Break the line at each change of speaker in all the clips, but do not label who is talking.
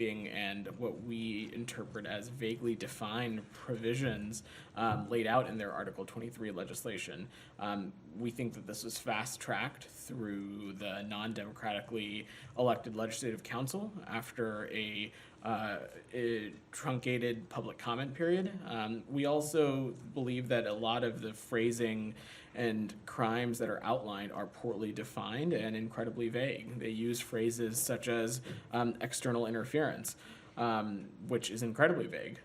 and what we interpret as vaguely defined provisions laid out in their Article 23 legislation. We think that this was fast-tracked through the non-democratically elected Legislative Council after a truncated public comment period. We also believe that a lot of the phrasing and crimes that are outlined are poorly defined and incredibly vague. They use phrases such as external interference, which is incredibly vague.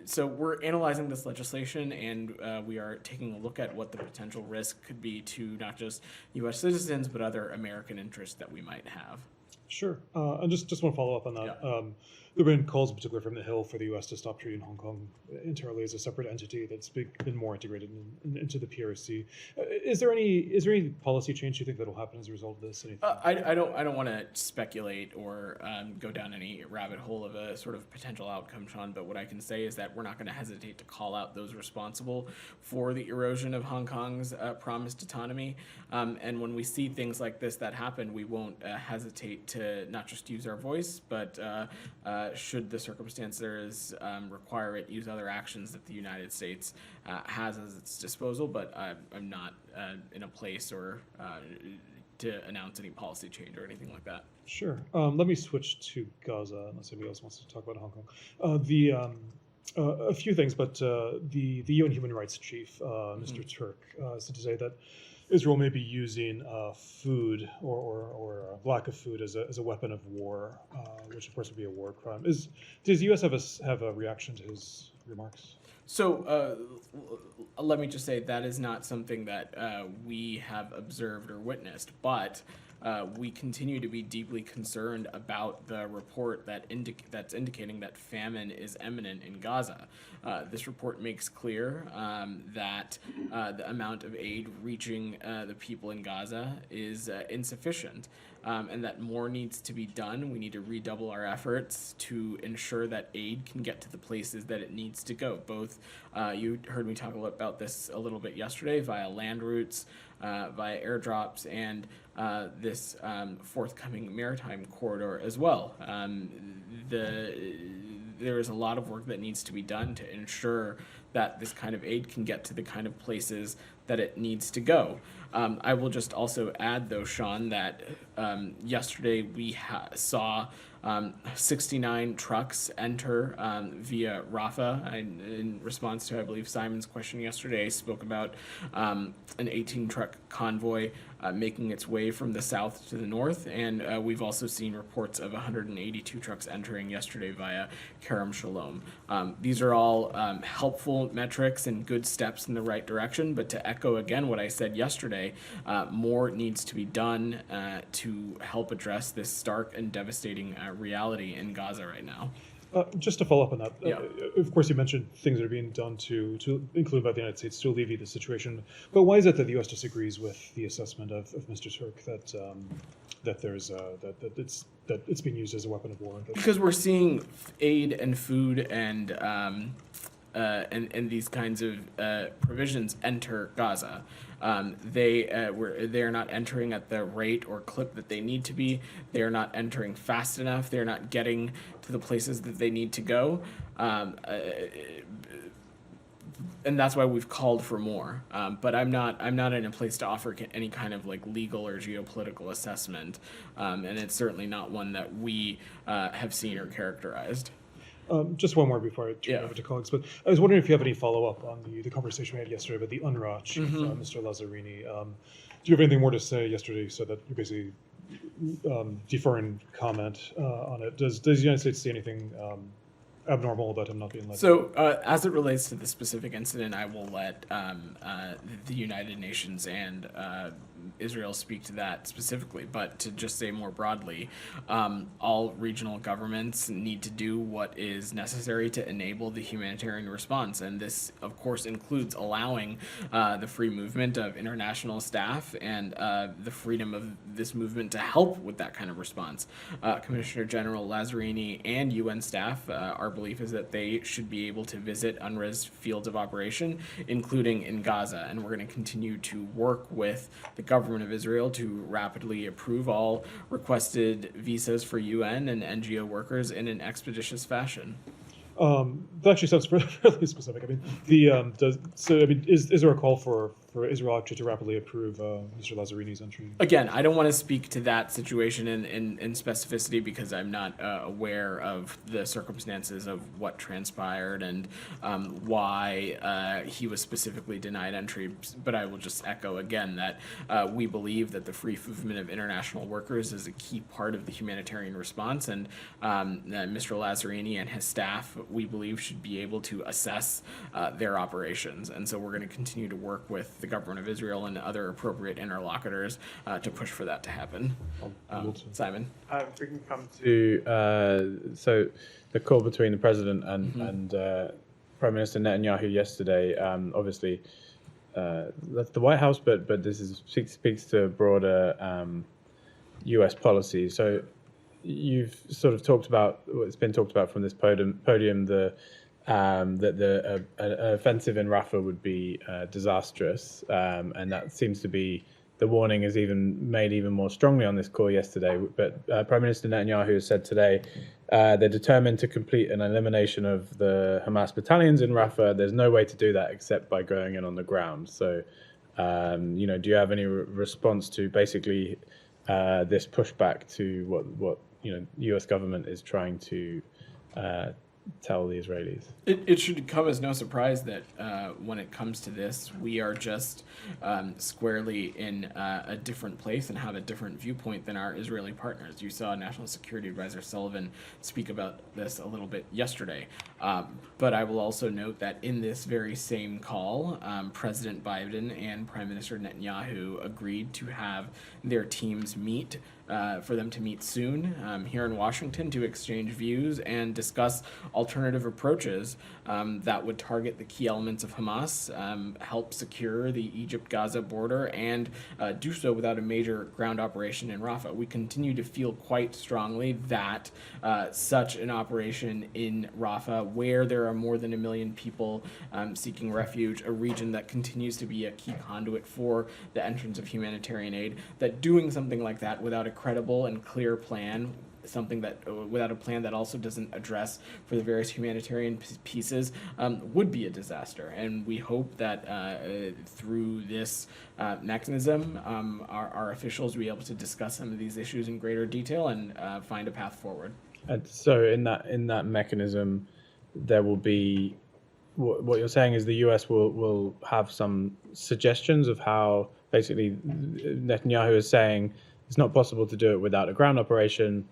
So we're analyzing this legislation, and we are taking a look at what the potential risk could be to not just U.S. citizens, but other American interests that we might have.
Sure. And just want to follow up on that. Yeah. There have been calls, in particular from the Hill, for the U.S. to stop treating Hong Kong entirely as a separate entity that's been more integrated into the PRC. Is there any policy change you think that will happen as a result of this?
I don't want to speculate or go down any rabbit hole of a sort of potential outcome, Sean. But what I can say is that we're not going to hesitate to call out those responsible for the erosion of Hong Kong's promised autonomy. And when we see things like this that happen, we won't hesitate to not just use our voice, but should the circumstances require it, use other actions that the United States has at its disposal. But I'm not in a place or to announce any policy change or anything like that.
Sure. Let me switch to Gaza, unless anybody else wants to talk about Hong Kong. A few things, but the UN Human Rights Chief, Mr. Turk, said today that Israel may be using food or lack of food as a weapon of war, which of course would be a war crime. Does the U.S. have a reaction to his remarks?
So let me just say that is not something that we have observed or witnessed, but we continue to be deeply concerned about the report that's indicating that famine is imminent in Gaza. This report makes clear that the amount of aid reaching the people in Gaza is insufficient, and that more needs to be done. We need to redouble our efforts to ensure that aid can get to the places that it needs to go. Both, you heard me talk about this a little bit yesterday, via land routes, via airdrops, and this forthcoming maritime corridor as well. There is a lot of work that needs to be done to ensure that this kind of aid can get to the kind of places that it needs to go. I will just also add, though, Sean, that yesterday we saw 69 trucks enter via Rafah. In response to, I believe, Simon's question yesterday, I spoke about an 18-truck convoy making its way from the south to the north, and we've also seen reports of 182 trucks entering yesterday via Kerem Shalom. These are all helpful metrics and good steps in the right direction, but to echo again what I said yesterday, more needs to be done to help address this stark and devastating reality in Gaza right now.
Just to follow up on that,
yeah.
Of course you mentioned things that are being done to include by the United States to alleviate the situation, but why is it that the U.S. disagrees with the assessment of Mr. Turk that it's being used as a weapon of war?
Because we're seeing aid and food and these kinds of provisions enter Gaza. They are not entering at the rate or clip that they need to be. They are not entering fast enough. They are not getting to the places that they need to go. And that's why we've called for more. But I'm not in a place to offer any kind of like legal or geopolitical assessment, and it's certainly not one that we have seen or characterized.
Just one more before I turn over to colleagues, but I was wondering if you have any follow-up on the conversation we had yesterday about the UNRWA chief, Mr. Lazzarini. Do you have anything more to say yesterday, so that you're basically deferring comment on it? Does the United States see anything abnormal about him not being let?
So as it relates to the specific incident, I will let the United Nations and Israel speak to that specifically, but to just say more broadly, all regional governments need to do what is necessary to enable the humanitarian response, and this of course includes allowing the free movement of international staff and the freedom of this movement to help with that kind of response. Commissioner General Lazzarini and UN staff, our belief is that they should be able to visit UNRWA's fields of operation, including in Gaza, and we're going to continue to work with the government of Israel to rapidly approve all requested visas for UN and NGO workers in an expeditious fashion.
That actually sounds fairly specific. I mean, is there a call for Israel actually to rapidly approve Mr. Lazarini's entry?
Again, I don't want to speak to that situation in specificity because I'm not aware of the circumstances of what transpired and why he was specifically denied entry. But I will just echo again that we believe that the free movement of international workers is a key part of the humanitarian response, and Mr. Lazzarini and his staff, we believe, should be able to assess their operations. And so we're going to continue to work with the government of Israel and other appropriate interlocutors to push for that to happen. Simon?
If we can come to so the call between the president and Prime Minister Netanyahu yesterday, obviously that's the White House, but this speaks to broader U.S. policy. So you've sort of talked about, it's been talked about from this podium, that the offensive in Rafah would be disastrous, and that seems to be, the warning is even made even more strongly on this call yesterday. But Prime Minister Netanyahu has said today they're determined to complete an elimination of the Hamas battalions in Rafah. There's no way to do that except by going in on the ground. So, do you have any response to basically this pushback to what U.S. government is trying to tell the Israelis?
It should come as no surprise that when it comes to this, we are just squarely in a different place and have a different viewpoint than our Israeli partners. You saw National Security Advisor Sullivan speak about this a little bit yesterday. But I will also note that in this very same call, President Biden and Prime Minister Netanyahu agreed to have their teams meet, for them to meet soon here in Washington to exchange views and discuss alternative approaches that would target the key elements of Hamas, help secure the Egypt-Gaza border, and do so without a major ground operation in Rafah. We continue to feel quite strongly that such an operation in Rafah, where there are more than 1 million people seeking refuge, a region that continues to be a key conduit for the entrance of humanitarian aid, that doing something like that without a credible and clear plan, something that without a plan that also doesn't address for the various humanitarian pieces, would be a disaster. And we hope that through this mechanism, our officials will be able to discuss some of these issues in greater detail and find a path forward.
And so in that mechanism, there will be, what you're saying is the U.S. will have some suggestions of how, basically Netanyahu is saying it's not possible to do it without a ground operation.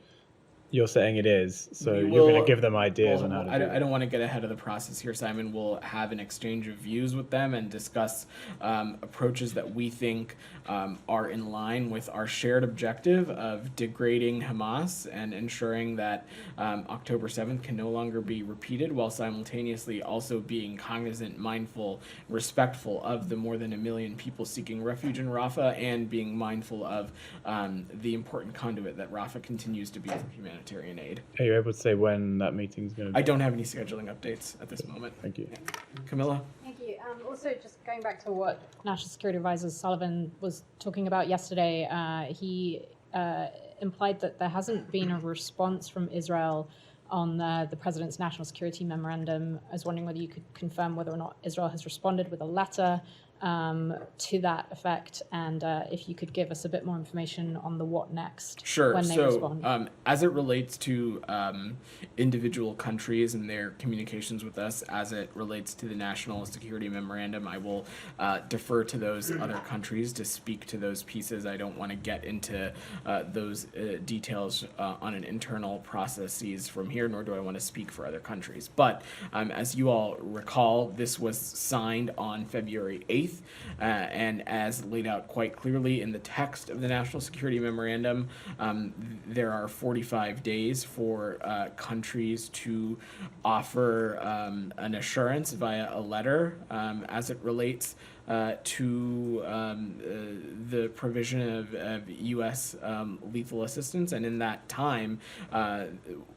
You're saying it is, so you're going to give them ideas on how to do it.
I don't want to get ahead of the process here, Simon. We'll have an exchange of views with them and discuss approaches that we think are in line with our shared objective of degrading Hamas and ensuring that October 7th can no longer be repeated, while simultaneously also being cognizant, mindful, respectful of the more than 1 million people seeking refuge in Rafah, and being mindful of the important conduit that Rafah continues to be for humanity. Aid.
Are you able to say when that meeting is going to be?
I don't have any scheduling updates at this moment.
Thank you.
Yeah. Camilla?
Thank you. Also, just going back to what National Security Advisor Sullivan was talking about yesterday, he implied that there hasn't been a response from Israel on the president's national security memorandum. I was wondering whether you could confirm whether or not Israel has responded with a letter to that effect, and if you could give us a bit more information on the what next when they respond.
As it relates to individual countries and their communications with us, as it relates to the National Security Memorandum, I will defer to those other countries to speak to those pieces. I don't want to get into those details on an internal processes from here, nor do I want to speak for other countries. But as you all recall, this was signed on February 8th. And as laid out quite clearly in the text of the National Security Memorandum, there are 45 days for countries to offer an assurance via a letter as it relates to the provision of U.S. Lethal assistance. And in that time,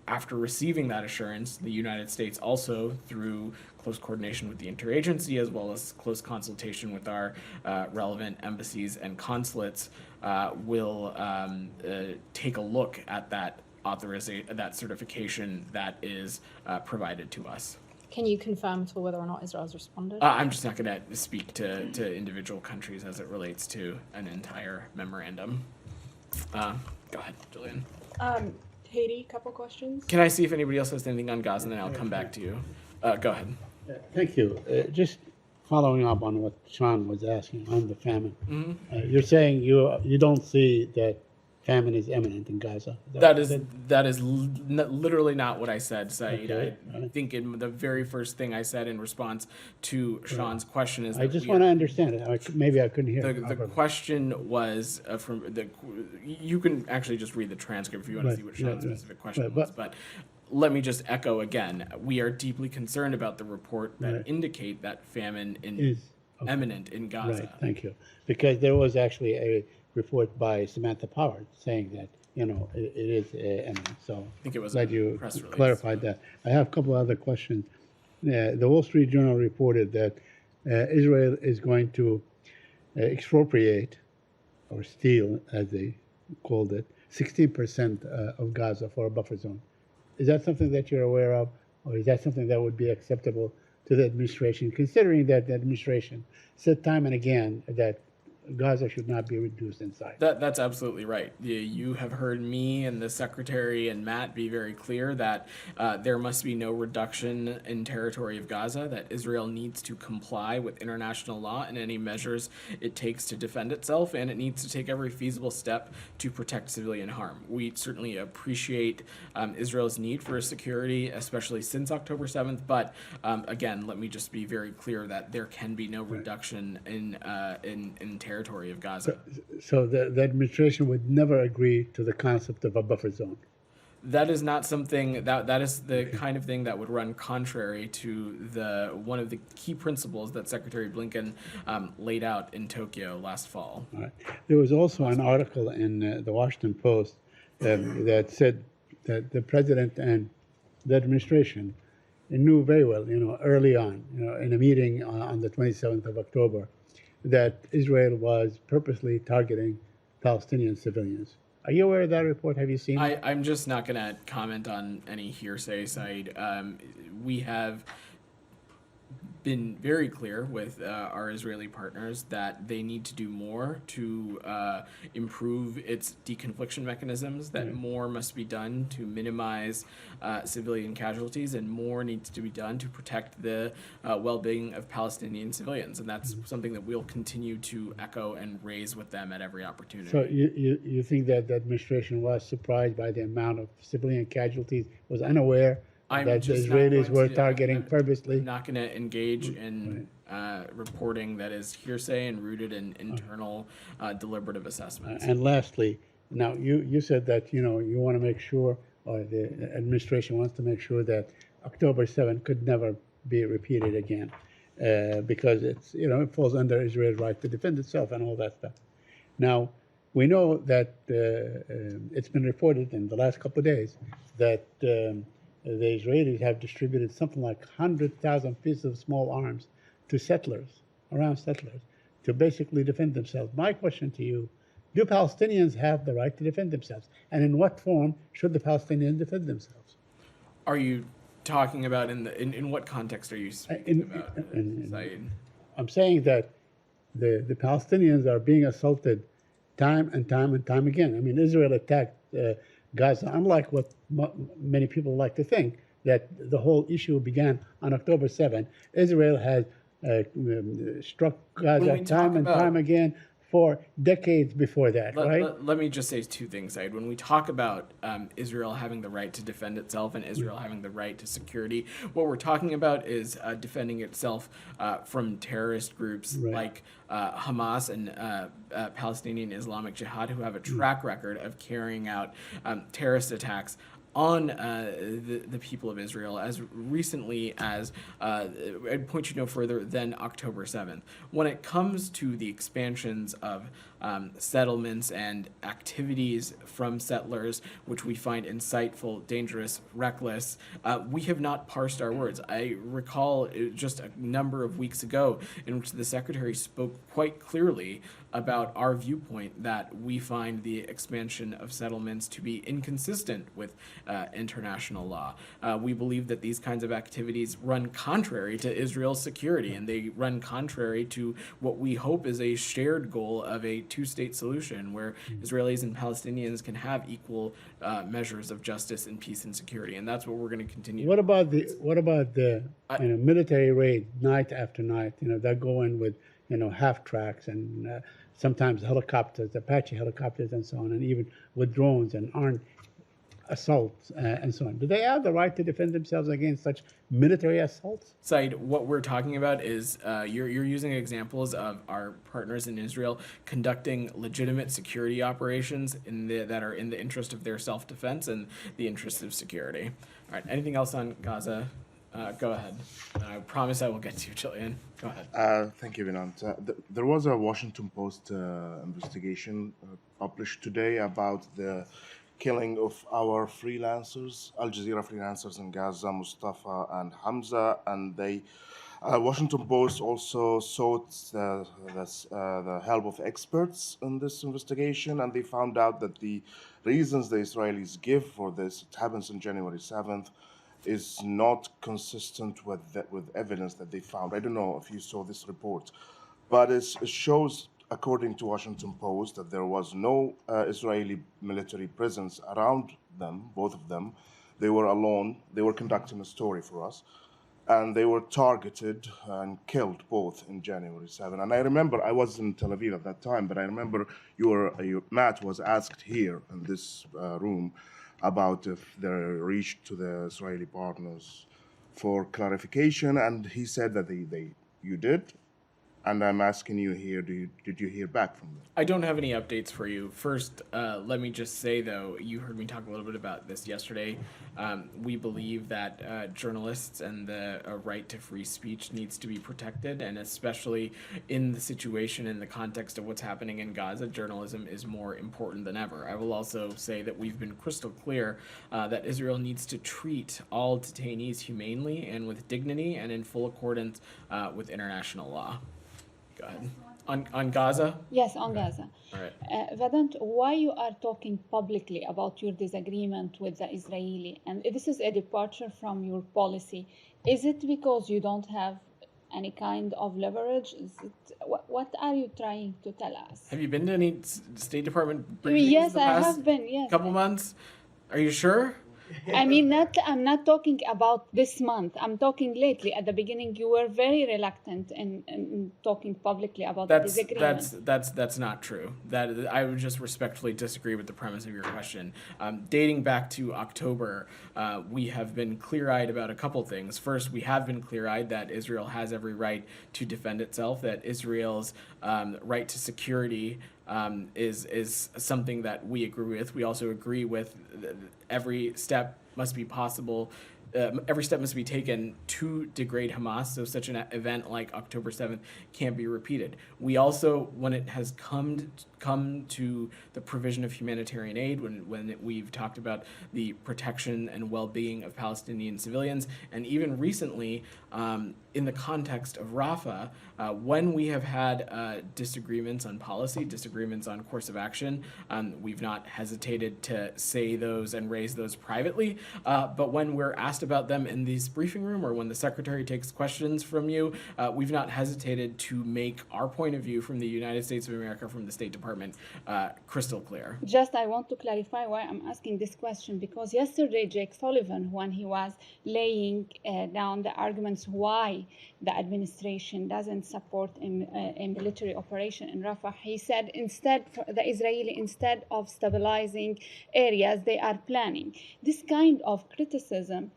after receiving that assurance, the United States also, through close coordination with the interagency as well as close consultation with our relevant embassies and consulates, will take a look at that authorization, that certification that is provided to us.
Can you confirm at all whether or not Israel's responded?
I'm just not going to speak to individual countries as it relates to an entire memorandum. Go ahead, Julian.
Haiti, couple questions.
Can I see if anybody else has anything on Gaza, and then I'll come back to you. Go ahead.
Thank you. Just following up on what Sean was asking on the famine. You're saying you don't see that famine is imminent in Gaza.
That is literally not what I said, Saeed.
Okay,
I think in the very first thing I said in response to Sean's question is
I just want to understand it. Maybe I couldn't hear.
the question was you can actually just read the transcript if you want to see what Sean's specific question was. But let me just echo again, we are deeply concerned about the report that indicate that famine is imminent in Gaza.
Right, thank you. Because there was actually a report by Samantha Power saying that, it is imminent. So
I think it was
glad
a
you
press release.
clarified that. I have a couple other questions. The Wall Street Journal reported that Israel is going to expropriate or steal, as they called it, 16% of Gaza for a buffer zone. Is that something that you're aware of, or is that something that would be acceptable to the administration, considering that the administration said time and again that Gaza should not be reduced in size?
That's absolutely right. You have heard me and the Secretary and Matt be very clear that there must be no reduction in territory of Gaza, that Israel needs to comply with international law and any measures it takes to defend itself, and it needs to take every feasible step to protect civilian harm. We certainly appreciate Israel's need for security, especially since October 7th, but again, let me just be very clear that there can be no reduction in territory of Gaza.
So the administration would never agree to the concept of a buffer zone.
That is not something that is the kind of thing that would run contrary to one of the key principles that Secretary Blinken laid out in Tokyo last fall.
All right. There was also an article in the Washington Post that said that the president and the administration knew very well, early on, in a meeting on the 27th of October, that Israel was purposely targeting Palestinian civilians. Are you aware of that report? Have you seen it?
I'm just not going to comment on any hearsay side. We have been very clear with our Israeli partners that they need to do more to improve its deconfliction mechanisms, that more must be done to minimize civilian casualties, and more needs to be done to protect the well-being of Palestinian civilians. And that's something that we'll continue to echo and raise with them at every opportunity.
So you think that the administration was surprised by the amount of civilian casualties, was unaware that the Israelis were targeting purposely?
I'm not going to engage in reporting that is hearsay and rooted in internal deliberative assessments.
And lastly, now you said that you want to make sure, or the administration wants to make sure, that October 7th could never be repeated again, because it falls under Israel's right to defend itself and all that stuff. Now, we know that it's been reported in the last couple of days that the Israelis have distributed something like 100,000 pieces of small arms to settlers, to basically defend themselves. My question to you, do Palestinians have the right to defend themselves? And in what form should the Palestinians defend themselves?
Are you talking about in what context are you speaking about, Saeed?
I'm saying that the Palestinians are being assaulted time and time and time again. I mean, Israel attacked Gaza, unlike what many people like to think, that the whole issue began on October 7th. Israel has struck Gaza time and time again for decades before that, right?
Let me just say two things, Said. When we talk about Israel having the right to defend itself and Israel having the right to security, what we're talking about is defending itself from terrorist groups like Hamas and Palestinian Islamic Jihad, who have a track record of carrying out terrorist attacks on the people of Israel as recently as, I'd point you no further than October 7th. When it comes to the expansions of settlements and activities from settlers, which we find insightful, dangerous, reckless, we have not parsed our words. I recall just a number of weeks ago in which the Secretary spoke quite clearly about our viewpoint that we find the expansion of settlements to be inconsistent with international law. We believe that these kinds of activities run contrary to Israel's security, and they run contrary to what we hope is a shared goal of a two-state solution where Israelis and Palestinians can have equal measures of justice and peace and security, and that's what we're going to continue.
What about the military raid night after night? That go in with half tracks and sometimes helicopters, Apache helicopters, and so on, and even with drones and armed assaults and so on. Do they have the right to defend themselves against such military assaults?
Said, what we're talking about is you're using examples of our partners in Israel conducting legitimate security operations that are in the interest of their self-defense and the interest of security. All right, anything else on Gaza? Go ahead. I promise I will get to you, Jillian. Go ahead.
Thank you, Vedant. There was a Washington Post investigation published today about the killing of our freelancers, Al Jazeera freelancers in Gaza, Mustafa and Hamza, and they, Washington Post also sought the help of experts in this investigation, and they found out that the reasons the Israelis give for this, it happens on January 7th, is not consistent with evidence that they found. I don't know if you saw this report, but it shows, according to Washington Post, that there was no Israeli military presence around them, both of them. They were alone. They were conducting a story for us, and they were targeted and killed both in January 7. And I remember, I was in Tel Aviv at that time, but I remember Matt was asked here in this room about if they reached to the Israeli partners for clarification, and he said that you did. And I'm asking you here, did you hear back from them?
I don't have any updates for you. First, let me just say, though, you heard me talk a little bit about this yesterday. We believe that journalists and the right to free speech needs to be protected, and especially in the situation, in the context of what's happening in Gaza, journalism is more important than ever. I will also say that we've been crystal clear that Israel needs to treat all detainees humanely and with dignity and in full accordance with international law. Go ahead. On Gaza?
Yes, on Gaza.
All right.
Vedant, why you are talking publicly about your disagreement with the Israeli, and this is a departure from your policy, is it because you don't have any kind of leverage? Is it, what are you trying to tell us?
Have you been to any State Department briefings
Yes,
the
I
past
have been, yes.
couple months? Are you sure?
I mean, I'm not talking about this month. I'm talking lately. At the beginning, you were very reluctant in talking publicly about the disagreement.
That's not true. That I would just respectfully disagree with the premise of your question. Dating back to October, we have been clear-eyed about a couple things. First, we have been clear-eyed that Israel has every right to defend itself, that Israel's right to security is something that we agree with. We also agree with every step must be possible. Every step must be taken to degrade Hamas, so such an event like October 7th can't be repeated. We also, when it has come to the provision of humanitarian aid, when we've talked about the protection and well-being of Palestinian civilians, and even recently, in the context of Rafah, when we have had disagreements on policy, disagreements on course of action, we've not hesitated to say those and raise those privately, but when we're asked about them in this briefing room or when the Secretary takes questions from you, we've not hesitated to make our point of view from the United States of America, from the State Department, crystal clear.
Just I want to clarify why I'm asking this question, because yesterday Jake Sullivan, when he was laying down the arguments why the administration doesn't support a military operation in Rafah, he said the Israeli, instead of stabilizing areas, they are planning. This kind of criticism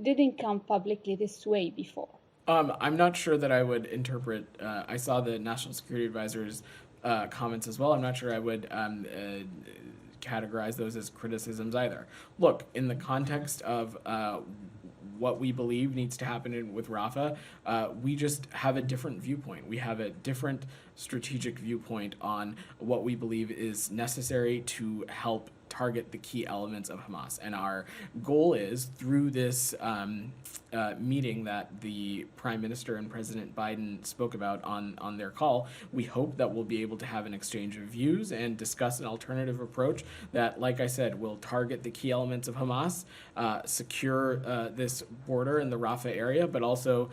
didn't come publicly this way before.
I'm not sure that I would interpret. I saw the National Security Advisor's comments as well. I'm not sure I would categorize those as criticisms either. Look, in the context of what we believe needs to happen with Rafah, we just have a different viewpoint. We have a different strategic viewpoint on what we believe is necessary to help target the key elements of Hamas. And our goal is, through this meeting that the Prime Minister and President Biden spoke about on their call, we hope that we'll be able to have an exchange of views and discuss an alternative approach that, like I said, will target the key elements of Hamas, secure this border in the Rafah area, but also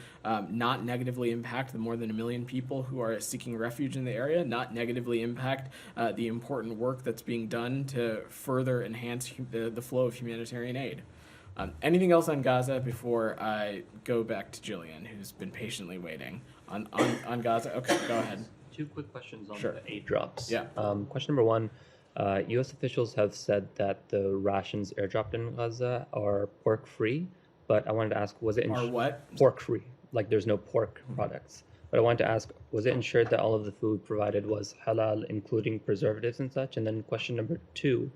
not negatively impact the more than 1 million people who are seeking refuge in the area, not negatively impact the important work that's being done to further enhance the flow of humanitarian aid. Anything else on Gaza before I go back to Jillian, who's been patiently waiting on Gaza? Okay, go ahead.
Two quick questions on
Sure.
the aid drops.
Yeah.
Question number one, U.S. officials have said that the rations airdropped in Gaza are pork-free, but I wanted to ask, was it
Are what?
pork-free? Like there's no pork products. But I wanted to ask, was it ensured that all of the food provided was halal, including preservatives and such? And then question number two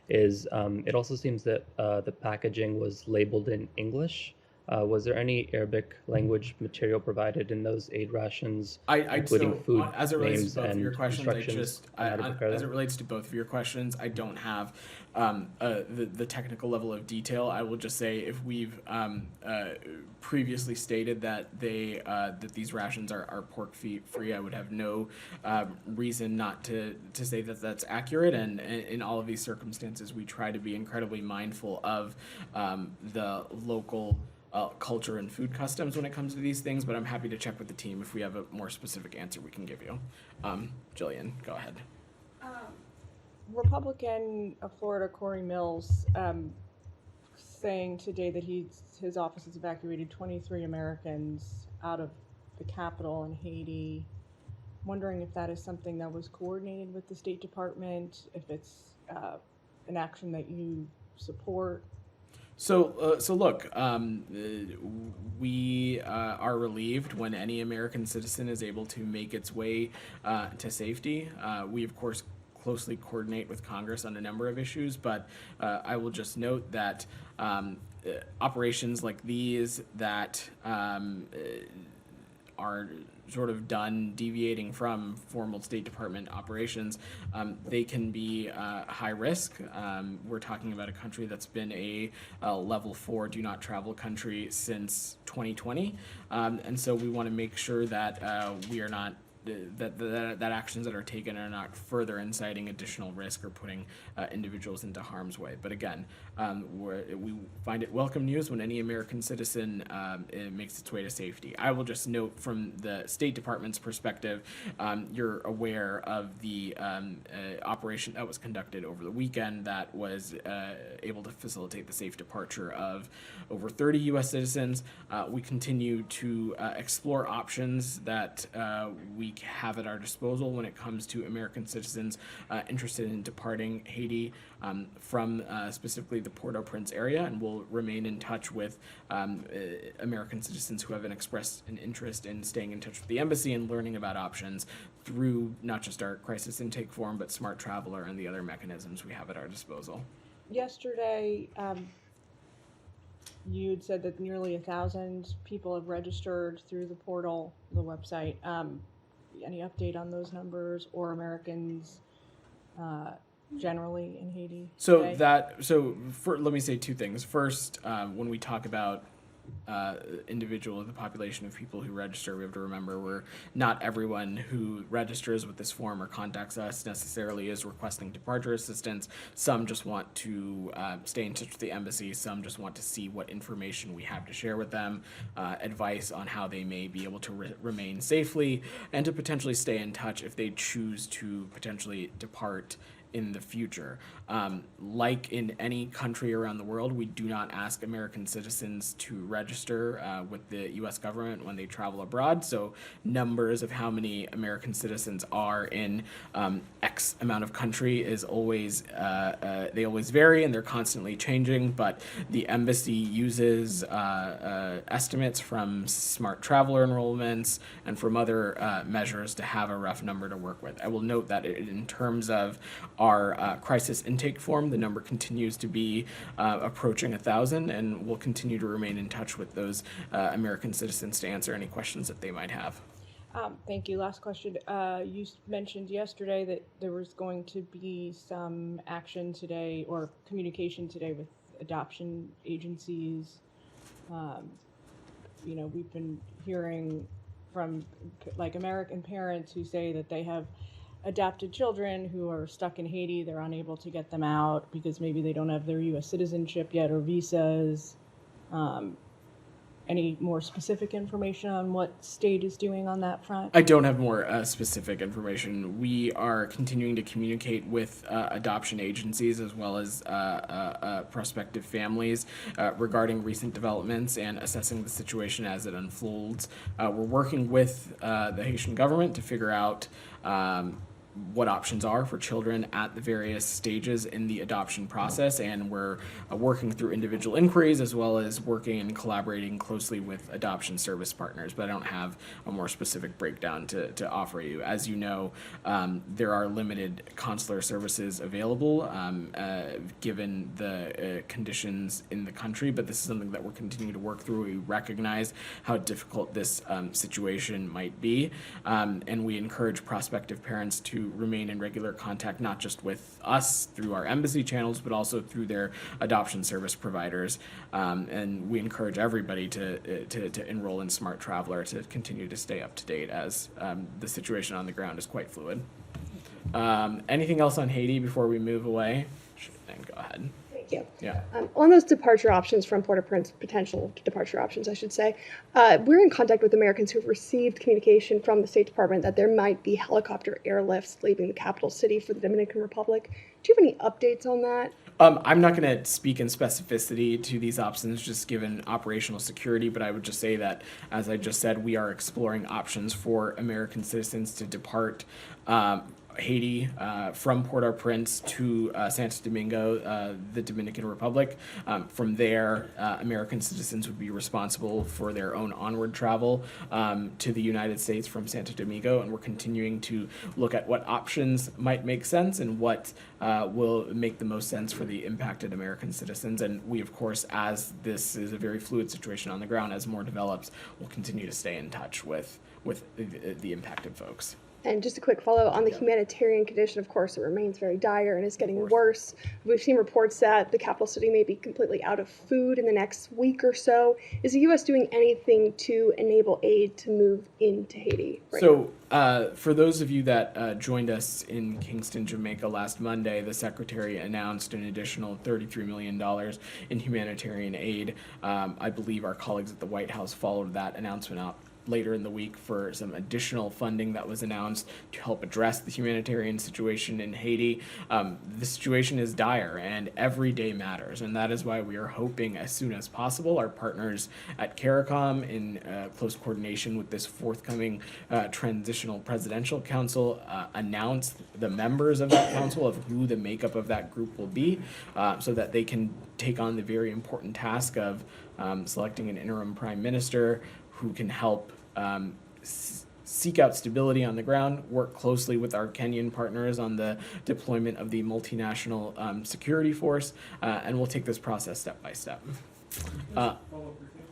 is, it also seems that the packaging was labeled in English. Was there any Arabic language material provided in those aid rations, including food
as it relates
names
to both of
and
your questions,
instructions on how to prepare
as it
them?
relates to both of your questions, I don't have the technical level of detail. I will just say, if we've previously stated that that these rations are pork free, I would have no reason not to say that that's accurate. And in all of these circumstances, we try to be incredibly mindful of the local culture and food customs when it comes to these things, but I'm happy to check with the team if we have a more specific answer we can give you. Jillian, go ahead.
Republican of Florida, Corey Mills, saying today that his office has evacuated 23 Americans out of the capital in Haiti. Wondering if that is something that was coordinated with the State Department, if it's an action that you support.
So look, we are relieved when any American citizen is able to make its way to safety. We, of course, closely coordinate with Congress on a number of issues, but I will just note that operations like these that are sort of done deviating from formal State Department operations, they can be high risk. We're talking about a country that's been a level 4 do not travel country since 2020. And so we want to make sure that we are not that actions that are taken are not further inciting additional risk or putting individuals into harm's way. But again, we find it welcome news when any American citizen makes its way to safety. I will just note, from the State Department's perspective, you're aware of the operation that was conducted over the weekend that was able to facilitate the safe departure of over 30 U.S. citizens. We continue to explore options that we have at our disposal when it comes to American citizens interested in departing Haiti from specifically the Port-au-Prince area, and we'll remain in touch with American citizens who have expressed an interest in staying in touch with the embassy and learning about options through not just our crisis intake form, but Smart Traveler and the other mechanisms we have at our disposal.
Yesterday, you had said that nearly 1,000 people have registered through the portal, the website. Any update on those numbers, or Americans generally in Haiti?
So let me say two things. First, when we talk about individual, the population of people who register, we have to remember not everyone who registers with this form or contacts us necessarily is requesting departure assistance. Some just want to stay in touch with the embassy. Some just want to see what information we have to share with them, advice on how they may be able to remain safely, and to potentially stay in touch if they choose to potentially depart in the future. Like in any country around the world, we do not ask American citizens to register with the U.S. government when they travel abroad. So numbers of how many American citizens are in X amount of country is always, they always vary and they're constantly changing, but the embassy uses estimates from Smart Traveler enrollments and from other measures to have a rough number to work with. I will note that in terms of our crisis intake form. The number continues to be approaching 1,000, and we'll continue to remain in touch with those American citizens to answer any questions that they might have.
Thank you. Last question. You mentioned yesterday that there was going to be some action today or communication today with adoption agencies. We've been hearing from American parents who say that they have adopted children who are stuck in Haiti. They're unable to get them out because maybe they don't have their U.S. citizenship yet or visas. Any more specific information on what state is doing on that front?
I don't have more specific information. We are continuing to communicate with adoption agencies as well as prospective families regarding recent developments and assessing the situation as it unfolds. We're working with the Haitian government to figure out what options are for children at the various stages in the adoption process, and we're working through individual inquiries as well as working and collaborating closely with adoption service partners, but I don't have a more specific breakdown to offer you. As you know, there are limited consular services available given the conditions in the country, but this is something that we're continuing to work through. We recognize how difficult this situation might be, and we encourage prospective parents to remain in regular contact, not just with us through our embassy channels, but also through their adoption service providers. And we encourage everybody to enroll in Smart Traveler to continue to stay up to date as the situation on the ground is quite fluid. Anything else on Haiti before we move away? Then go ahead.
Thank you.
Yeah.
On those departure options from Port-au-Prince, potential departure options, I should say, we're in contact with Americans who've received communication from the State Department that there might be helicopter airlifts leaving the capital city for the Dominican Republic. Do you have any updates on that?
I'm not going to speak in specificity to these options, just given operational security, but I would just say that, as I just said, we are exploring options for American citizens to depart Haiti from Port-au-Prince to Santo Domingo, the Dominican Republic. From there, American citizens would be responsible for their own onward travel to the United States from Santo Domingo, and we're continuing to look at what options might make sense and what will make the most sense for the impacted American citizens. And we, of course, as this is a very fluid situation on the ground, as more develops, we'll continue to stay in touch with the impacted folks.
And just a quick follow on the humanitarian condition, of course, it remains very dire and is getting worse. We've seen reports that the capital city may be completely out of food in the next week or so. Is the U.S. doing anything to enable aid to move into Haiti right now?
For those of you that joined us in Kingston, Jamaica last Monday, the Secretary announced an additional $33 million in humanitarian aid. I believe our colleagues at the White House followed that announcement up later in the week for some additional funding that was announced to help address the humanitarian situation in Haiti. The situation is dire and every day matters, and that is why we are hoping as soon as possible our partners at CARICOM, in close coordination with this forthcoming transitional presidential council, announce the members of that council of who the makeup of that group will be, so that they can take on the very important task of selecting an interim prime minister who can help seek out stability on the ground, work closely with our Kenyan partners on the deployment of the multinational security force, and we'll take this process step by step.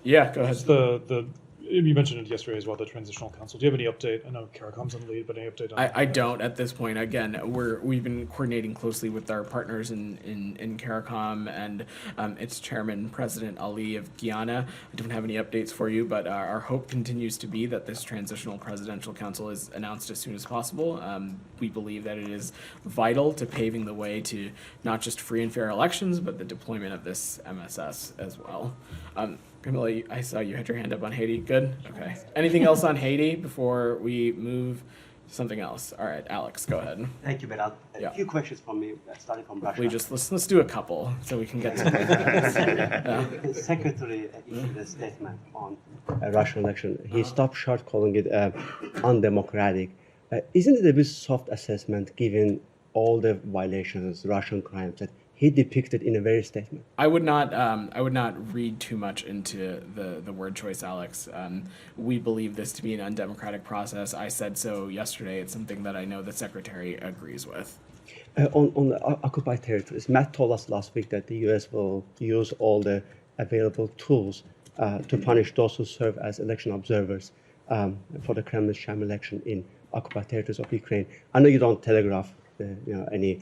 Yeah, go ahead.
You mentioned it yesterday as well, the Transitional Council. Do you have any update? I know CARICOM's on lead, but any update on
I don't at this point. Again, we've been coordinating closely with our partners in CARICOM and its chairman, President Ali of Guyana. I don't have any updates for you, but our hope continues to be that this Transitional Presidential Council is announced as soon as possible. We believe that it is vital to paving the way to not just free and fair elections, but the deployment of this MSS as well. Camilla, I saw you had your hand up on Haiti. Good? Okay. Anything else on Haiti before we move to something else? All right, Alex, go ahead.
Thank you, Vedant. A few questions from me, starting from Russia.
Let's do a couple so we can get to
The Secretary issued a statement on a Russian election. He stopped short calling it undemocratic. Isn't it a bit soft assessment given all the violations, Russian crimes that he depicted in a very statement?
I would not read too much into the word choice, Alex. We believe this to be an undemocratic process. I said so yesterday. It's something that I know the Secretary agrees with.
On the occupied territories, Matt told us last week that the U.S. will use all the available tools to punish those who serve as election observers for the Kremlin sham election in occupied territories of Ukraine. I know you don't telegraph any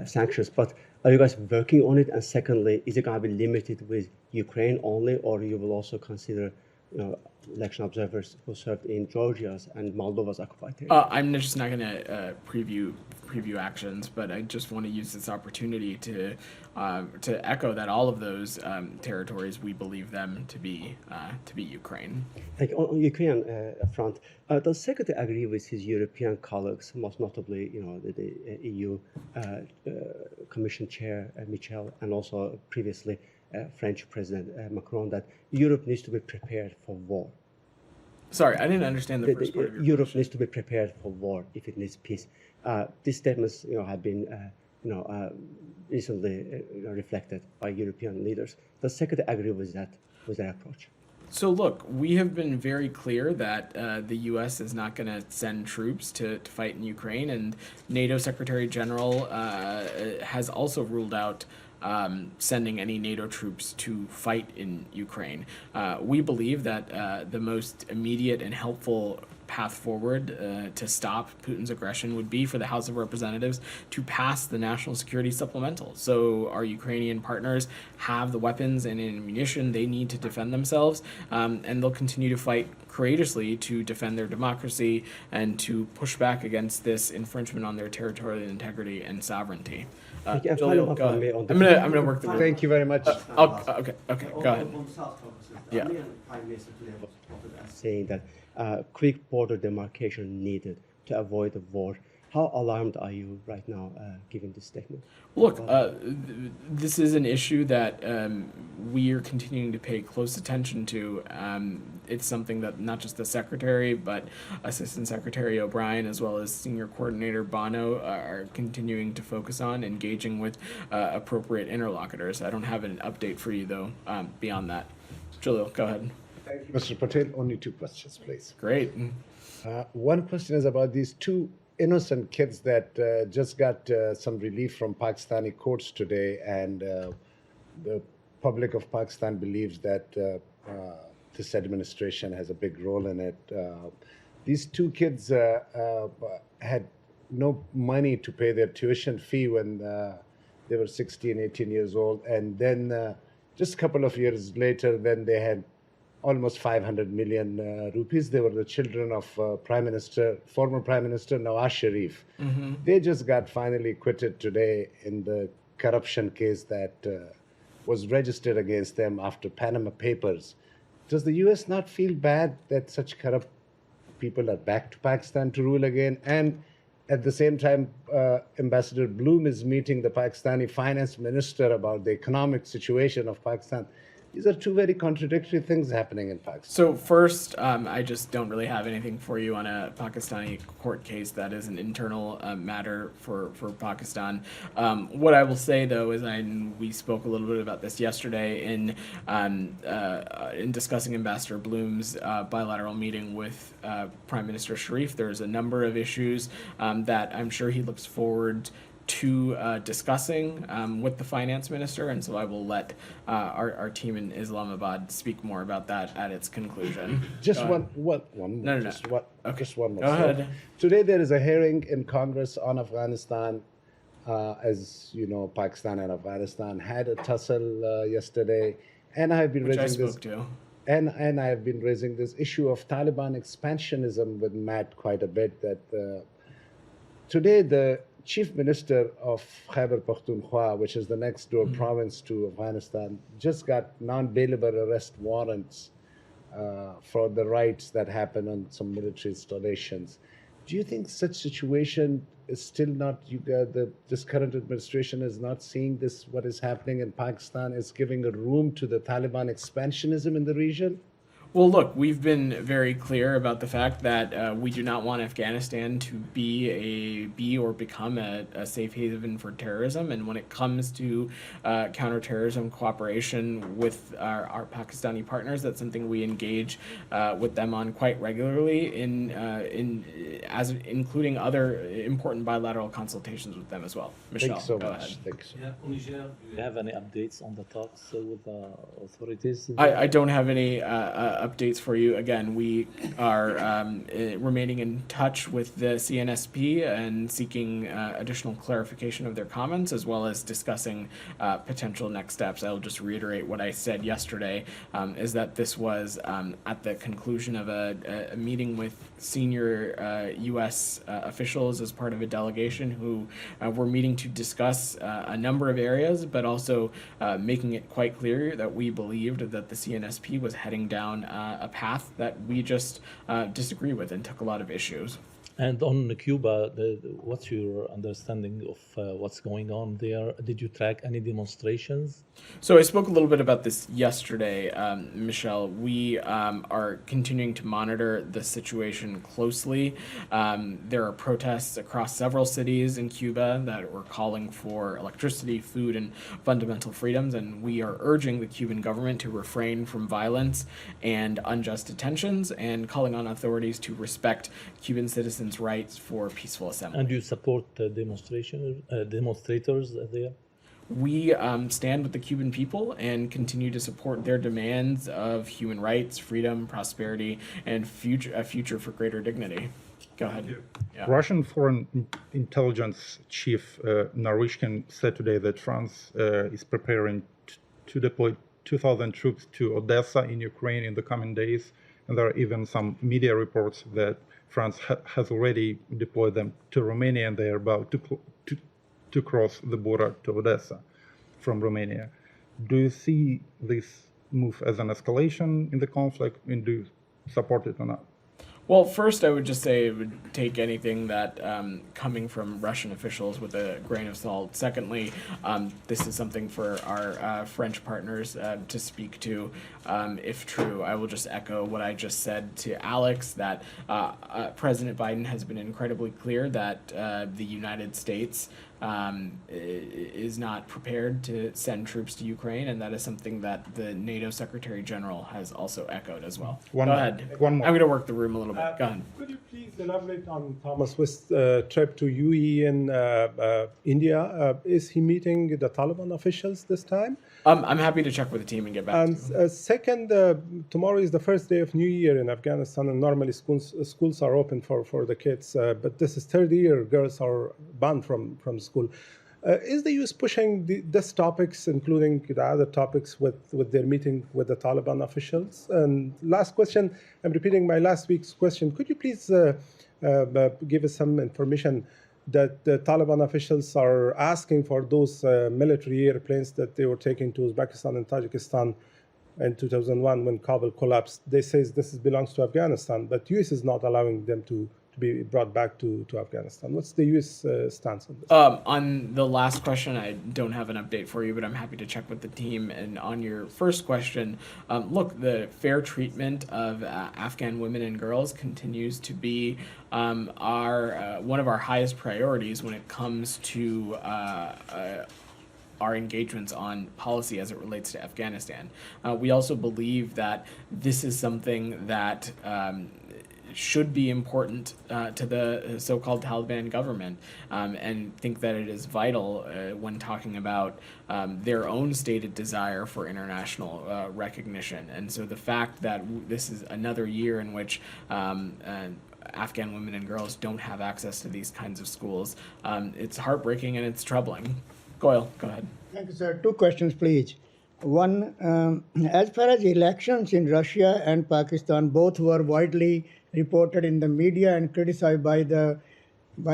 sanctions, but are you guys working on it? And secondly, is it going to be limited with Ukraine only, or you will also consider election observers who served in Georgia's and Moldova's occupied territories?
I'm just not going to preview actions, but I just want to use this opportunity to echo that all of those territories, we believe them to be Ukraine.
Thank you. On Ukraine front, does Secretary agree with his European colleagues, most notably, the EU Commission Chair Michel, and also previously French President Macron, that Europe needs to be prepared for war?
Sorry, I didn't understand the first part of your
Europe
question.
needs to be prepared for war if it needs peace. These statements, have been, recently reflected by European leaders. Does Secretary agree with that approach?
So look, we have been very clear that the U.S. is not going to send troops to fight in Ukraine, and NATO Secretary General has also ruled out sending any NATO troops to fight in Ukraine. We believe that the most immediate and helpful path forward to stop Putin's aggression would be for the House of Representatives to pass the National Security Supplemental. So our Ukrainian partners have the weapons and ammunition they need to defend themselves, and they'll continue to fight courageously to defend their democracy and to push back against this infringement on their territorial integrity and sovereignty. Jalil, go ahead. I'm gonna work the room.
Thank you very much.
Okay, go ahead.
On South Caucasus, the
Yeah.
Armenian Prime Minister today was quoted as saying that quick border demarcation needed to avoid a war. How alarmed are you right now, given this statement?
Look, this is an issue that we are continuing to pay close attention to. It's something that not just the Secretary, but Assistant Secretary O'Brien, as well as Senior Coordinator Bono, are continuing to focus on, engaging with appropriate interlocutors. I don't have an update for you, though, beyond that. Jalil, go ahead.
Thank you, Mr. Patel. Only 2 questions, please.
Great.
One question is about these 2 innocent kids that just got some relief from Pakistani courts today, and the public of Pakistan believes that this administration has a big role in it. These 2 kids had no money to pay their tuition fee when they were 16, 18 years old, and then just a couple of years later, then they had almost 500 million rupees. They were the children of former Prime Minister Nawaz Sharif.
Mm-hmm.
They just got finally acquitted today in the corruption case that was registered against them after Panama Papers. Does the U.S. not feel bad that such corrupt people are back to Pakistan to rule again? And at the same time, Ambassador Bloom is meeting the Pakistani finance minister about the economic situation of Pakistan. These are 2 very contradictory things happening in Pakistan.
So first, I just don't really have anything for you on a Pakistani court case. That is an internal matter for Pakistan. What I will say, though, is we spoke a little bit about this yesterday in discussing Ambassador Bloom's bilateral meeting with Prime Minister Sharif. There's a number of issues that I'm sure he looks forward to discussing with the finance minister, and so I will let our team in Islamabad speak more about that at its conclusion.
Just
Go
one
ahead. No.
Just one more.
Go ahead.
Today there is a hearing in Congress on Afghanistan. As you know, Pakistan and Afghanistan had a tussle yesterday, and I have been
Which I
raising this.
spoke to.
And I have been raising this issue of Taliban expansionism with Matt quite a bit. That today the Chief Minister of Khyber Pakhtunkhwa, which is the next door province to Afghanistan, just got non-bailable arrest warrants for the raids that happened on some military installations. Do you think such situation is still not, this current administration is not seeing this, what is happening in Pakistan is giving a room to the Taliban expansionism in the region?
Well, look, we've been very clear about the fact that we do not want Afghanistan to be or become a safe haven for terrorism. And when it comes to counterterrorism cooperation with our Pakistani partners, that's something we engage with them on quite regularly, including other important bilateral consultations with them as well. Michelle,
Thanks so
go
much.
ahead.
Thanks.
Yeah, Niger, do you have any updates on the talks with the authorities?
I don't have any updates for you. Again, we are remaining in touch with the CNSP and seeking additional clarification of their comments, as well as discussing potential next steps. I'll just reiterate what I said yesterday, is that this was at the conclusion of a meeting with senior U.S. officials as part of a delegation who were meeting to discuss a number of areas, but also making it quite clear that we believed that the CNSP was heading down a path that we just disagree with and took a lot of issues.
And on Cuba, what's your understanding of what's going on there? Did you track any demonstrations?
So I spoke a little bit about this yesterday, Michelle. We are continuing to monitor the situation closely. There are protests across several cities in Cuba that were calling for electricity, food, and fundamental freedoms, and we are urging the Cuban government to refrain from violence and unjust detentions and calling on authorities to respect Cuban citizens' rights for peaceful assembly.
And you support demonstrators there?
We stand with the Cuban people and continue to support their demands of human rights, freedom, prosperity, and a future for greater dignity. Go ahead. Yeah.
Russian Foreign Intelligence Chief Naryshkin said today that France is preparing to deploy 2,000 troops to Odessa in Ukraine in the coming days. And there are even some media reports that France has already deployed them to Romania, and they are about to cross the border to Odessa from Romania. Do you see this move as an escalation in the conflict, and do you support it or not?
Well, first, I would just say it would take anything that coming from Russian officials with a grain of salt. Secondly, this is something for our French partners to speak to. If true, I will just echo what I just said to Alex, that President Biden has been incredibly clear that the United States is not prepared to send troops to Ukraine, and that is something that the NATO Secretary General has also echoed as well. Go ahead.
One more.
I'm going to work the room a little bit. Go ahead.
Could you please elaborate on Thomas Swift's trip to UAE in India? Is he meeting the Taliban officials this time?
I'm happy to check with the team and get back to you.
And second, tomorrow is the first day of New Year in Afghanistan, and normally schools are open for the kids. But this is third year girls are banned from school. Is the U.S. pushing these topics, including the other topics, with their meeting with the Taliban officials? And last question, I'm repeating my last week's question. Could you please give us some information that the Taliban officials are asking for those military airplanes that they were taking to Uzbekistan and Tajikistan in 2001 when Kabul collapsed? They say this belongs to Afghanistan, but U.S. is not allowing them to be brought back to Afghanistan. What's the U.S. stance on this?
On the last question, I don't have an update for you, but I'm happy to check with the team. And on your first question, look, the fair treatment of Afghan women and girls continues to be one of our highest priorities when it comes to our engagements on policy as it relates to Afghanistan. We also believe that this is something that should be important to the so-called Taliban government, and think that it is vital when talking about their own stated desire for international recognition. And so the fact that this is another year in which Afghan women and girls don't have access to these kinds of schools, it's heartbreaking and it's troubling. Goyle, go ahead.
Thank you, sir. Two questions, please. One, as far as elections in Russia and Pakistan, both were widely reported in the media and criticized by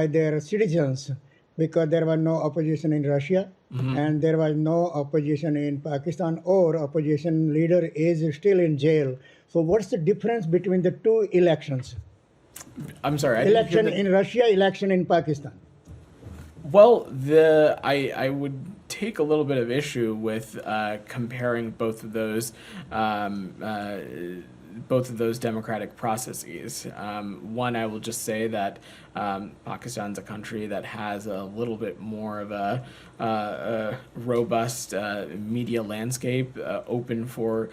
their citizens, because there was no opposition in Russia and there was no opposition in Pakistan, or opposition leader is still in jail. So what's the difference between the two elections?
I'm sorry.
Election in Russia, election in Pakistan.
Well, I would take a little bit of issue with comparing both of those both of those democratic processes. One, I will just say that Pakistan's a country that has a little bit more of a robust media landscape, open for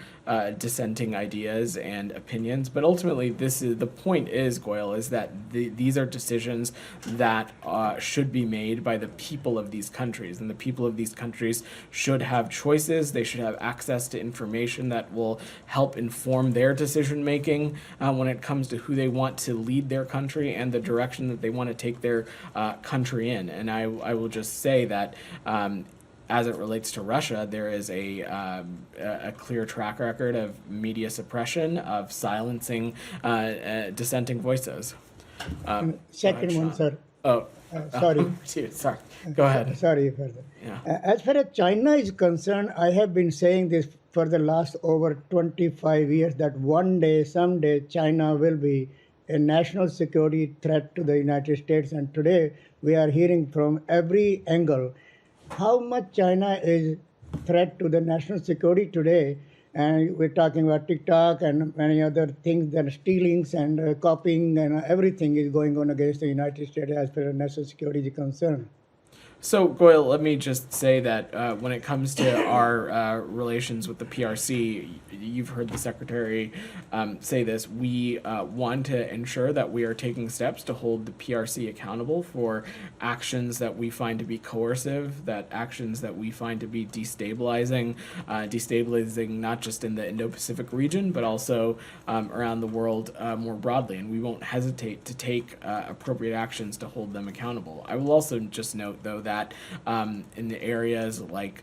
dissenting ideas and opinions. But ultimately, the point is, Goyle, is that these are decisions that should be made by the people of these countries, and the people of these countries should have choices. They should have access to information that will help inform their decision making when it comes to who they want to lead their country and the direction that they want to take their country in. And I will just say that as it relates to Russia, there is a clear track record of media suppression, of silencing dissenting voices.
Second one, sir.
Oh,
sorry.
Sorry. Go ahead.
Sorry for that.
Yeah.
As far as China is concerned, I have been saying this for the last over 25 years that one day, someday, China will be a national security threat to the United States. And today, we are hearing from every angle how much China is a threat to the national security today. And we're talking about TikTok and many other things, that stealings and copying and everything is going on against the United States as far as national security is concerned.
So, Goyle, let me just say that when it comes to our relations with the PRC, you've heard the Secretary say this. We want to ensure that we are taking steps to hold the PRC accountable for actions that we find to be coercive, that actions that we find to be destabilizing not just in the Indo-Pacific region, but also around the world more broadly. And we won't hesitate to take appropriate actions to hold them accountable. I will also just note, though, that in the areas like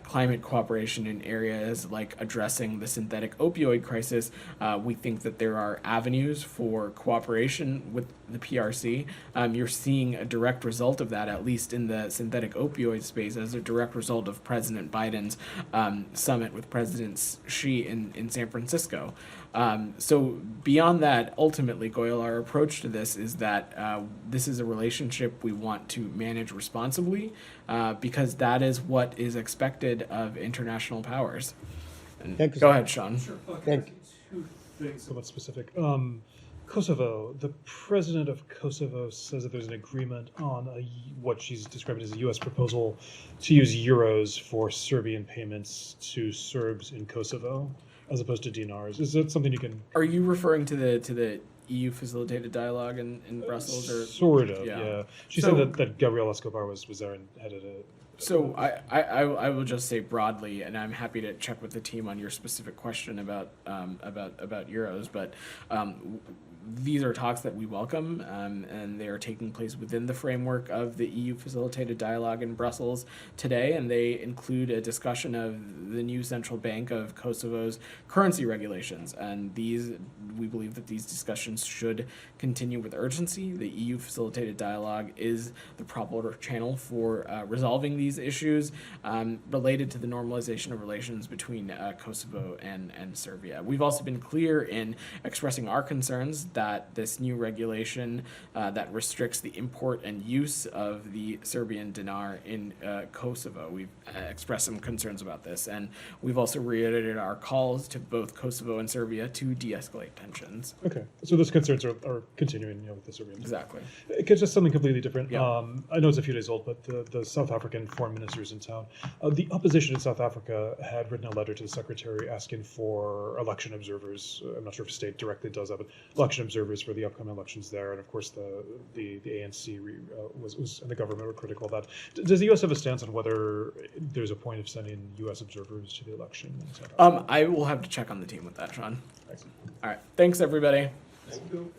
climate cooperation, in areas like addressing the synthetic opioid crisis, we think that there are avenues for cooperation with the PRC. You're seeing a direct result of that, at least in the synthetic opioid space, as a direct result of President Biden's summit with President Xi in San Francisco. So beyond that, ultimately, Goyle, our approach to this is that this is a relationship we want to manage responsibly because that is what is expected of international powers. And
Thank you,
go
sir.
ahead, Sean.
Sure.
Thank you.
Two things somewhat specific. Kosovo, the president of Kosovo says that there's an agreement on what she's described as a U.S. proposal to use euros for Serbian payments to Serbs in Kosovo, as opposed to dinars. Is that something you can?
Are you referring to the EU facilitated dialogue in Brussels, or
Sort of, yeah. She said that Gabriel Escobar was there and headed it.
So I will just say broadly, and I'm happy to check with the team on your specific question about euros, but these are talks that we welcome, and they are taking place within the framework of the EU facilitated dialogue in Brussels today, and they include a discussion of the new central bank of Kosovo's currency regulations, and we believe that these discussions should continue with urgency. The EU facilitated dialogue is the proper channel for resolving these issues related to the normalization of relations between Kosovo and Serbia. We've also been clear in expressing our concerns that this new regulation that restricts the import and use of the Serbian dinar in Kosovo. We've expressed some concerns about this, and we've also reiterated our calls to both Kosovo and Serbia to de-escalate tensions.
Okay, so those concerns are continuing, with the Serbians.
Exactly.
It's just something completely different.
Yeah.
I know it's a few days old, but the South African foreign ministers in town, the opposition in South Africa had written a letter to the secretary asking for election observers. I'm not sure if state directly does that, but election observers for the upcoming elections there. And of course, the ANC was and the government were critical of that. Does the U.S. have a stance on whether there's a point of sending U.S. observers to the election in South Africa?
I will have to check on the team with that, Sean.
Thanks.
All right. Thanks, everybody.
Thank you.